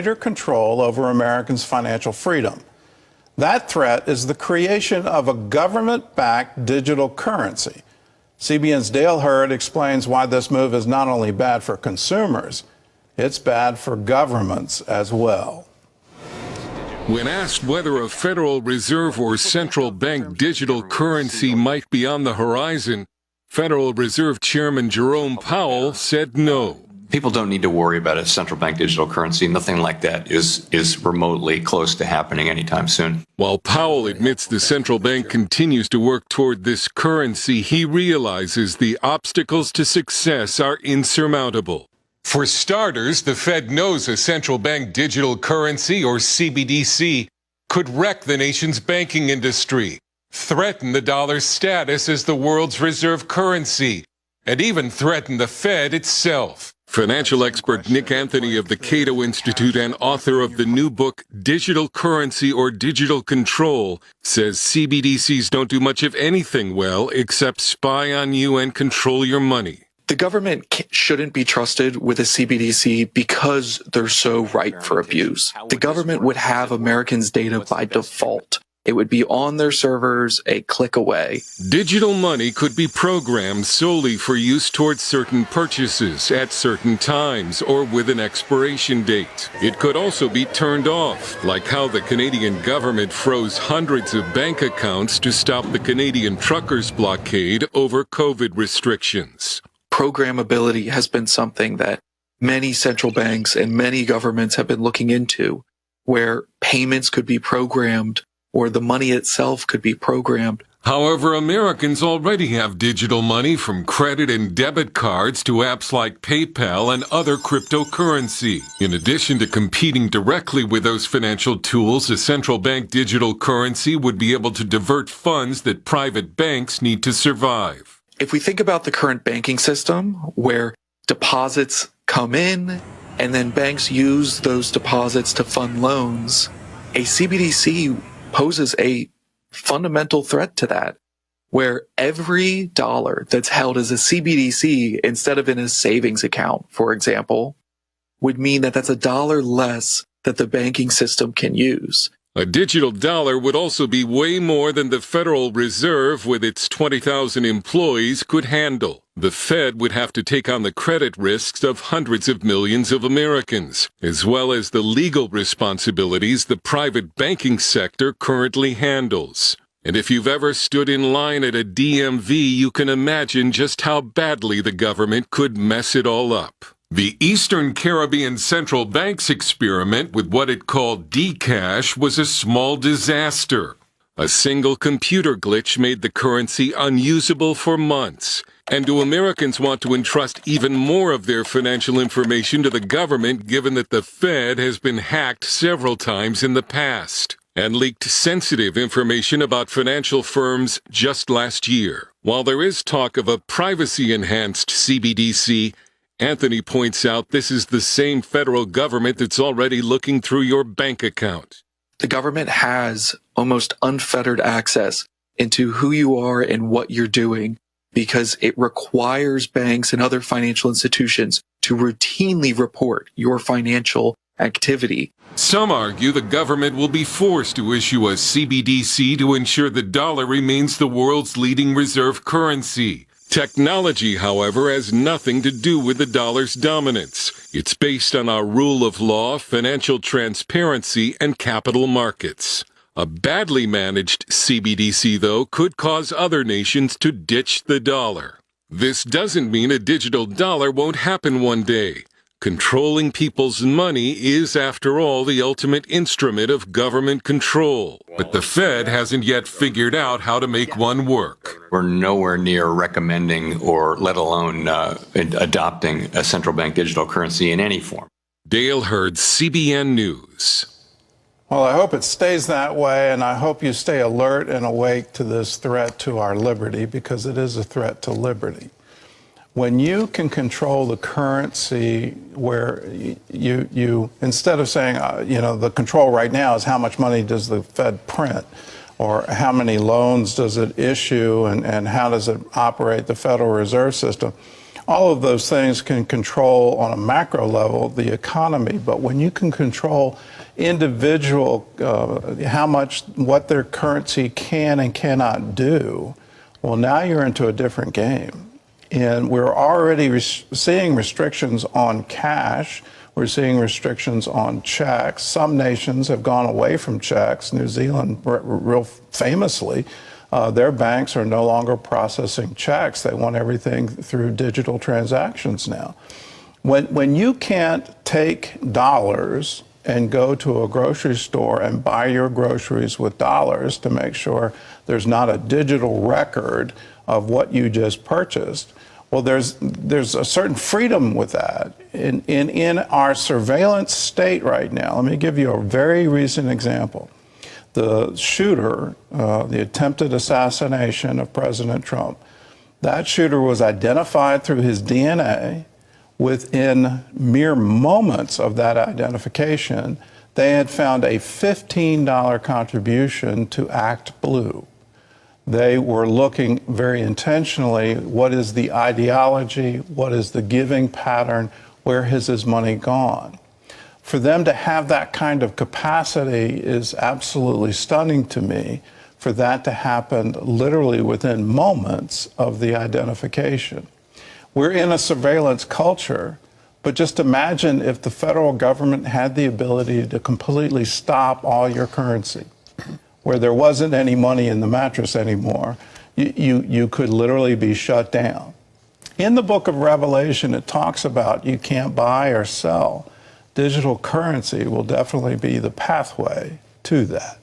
greater control over Americans' financial freedom. That threat is the creation of a government-backed digital currency. CBN's Dale Hurd explains why this move is not only bad for consumers, it's bad for governments as well. When asked whether a Federal Reserve or central bank digital currency might be on the horizon, Federal Reserve Chairman Jerome Powell said no. People don't need to worry about a central bank digital currency. Nothing like that is remotely close to happening anytime soon. While Powell admits the central bank continues to work toward this currency, he realizes the obstacles to success are insurmountable. For starters, the Fed knows a central bank digital currency, or CBDC, could wreck the nation's banking industry, threaten the dollar's status as the world's reserve currency, and even threaten the Fed itself. Financial expert Nick Anthony of the Cato Institute and author of the new book, Digital Currency or Digital Control, says CBDCs don't do much of anything well except spy on you and control your money. The government shouldn't be trusted with a CBDC because they're so ripe for abuse. The government would have Americans' data by default. It would be on their servers a click away. Digital money could be programmed solely for use towards certain purchases at certain times or with an expiration date. It could also be turned off, like how the Canadian government froze hundreds of bank accounts to stop the Canadian truckers' blockade over COVID restrictions. Programmability has been something that many central banks and many governments have been looking into, where payments could be programmed or the money itself could be programmed. However, Americans already have digital money, from credit and debit cards to apps like PayPal and other cryptocurrency. In addition to competing directly with those financial tools, a central bank digital currency would be able to divert funds that private banks need to survive. If we think about the current banking system, where deposits come in and then banks use those deposits to fund loans, a CBDC poses a fundamental threat to that, where every dollar that's held as a CBDC instead of in a savings account, for example, would mean that that's a dollar less that the banking system can use. A digital dollar would also be way more than the Federal Reserve, with its 20,000 employees, could handle. The Fed would have to take on the credit risks of hundreds of millions of Americans, as well as the legal responsibilities the private banking sector currently handles. And if you've ever stood in line at a DMV, you can imagine just how badly the government could mess it all up. The Eastern Caribbean Central Bank's experiment with what it called Dcash was a small disaster. A single computer glitch made the currency unusable for months. And do Americans want to entrust even more of their financial information to the government, given that the Fed has been hacked several times in the past and leaked sensitive information about financial firms just last year? While there is talk of a privacy-enhanced CBDC, Anthony points out this is the same federal government that's already looking through your bank account. The government has almost unfettered access into who you are and what you're doing, because it requires banks and other financial institutions to routinely report your financial activity. Some argue the government will be forced to issue a CBDC to ensure the dollar remains the world's leading reserve currency. Technology, however, has nothing to do with the dollar's dominance. It's based on our rule of law, financial transparency, and capital markets. A badly managed CBDC, though, could cause other nations to ditch the dollar. This doesn't mean a digital dollar won't happen one day. Controlling people's money is, after all, the ultimate instrument of government control. But the Fed hasn't yet figured out how to make one work. We're nowhere near recommending or let alone adopting a central bank digital currency in any form. Dale Hurd, CBN News. Well, I hope it stays that way, and I hope you stay alert and awake to this threat to our liberty, because it is a threat to liberty. When you can control the currency, where you instead of saying, the control right now is how much money does the Fed print, or how many loans does it issue, and how does it operate the Federal Reserve System, all of those things can control on a macro level the economy, but when you can control individual, what their currency can and cannot do, well, now you're into a different game. And we're already seeing restrictions on cash. We're seeing restrictions on checks. Some nations have gone away from checks. New Zealand, real famously, their banks are no longer processing checks. They want everything through digital transactions now. When you can't take dollars and go to a grocery store and buy your groceries with dollars to make sure there's not a digital record of what you just purchased, well, there's a certain freedom with that. In our surveillance state right now, let me give you a very recent example. The shooter, the attempted assassination of President Trump, that shooter was identified through his DNA. Within mere moments of that identification, they had found a $15 contribution to Act Blue. They were looking very intentionally, what is the ideology, what is the giving pattern, where has his money gone? For them to have that kind of capacity is absolutely stunning to me, for that to happen literally within moments of the identification. We're in a surveillance culture, but just imagine if the federal government had the ability to completely stop all your currency, where there wasn't any money in the mattress anymore. You could literally be shut down. In the book of Revelation, it talks about you can't buy or sell. Digital currency will definitely be the pathway to that.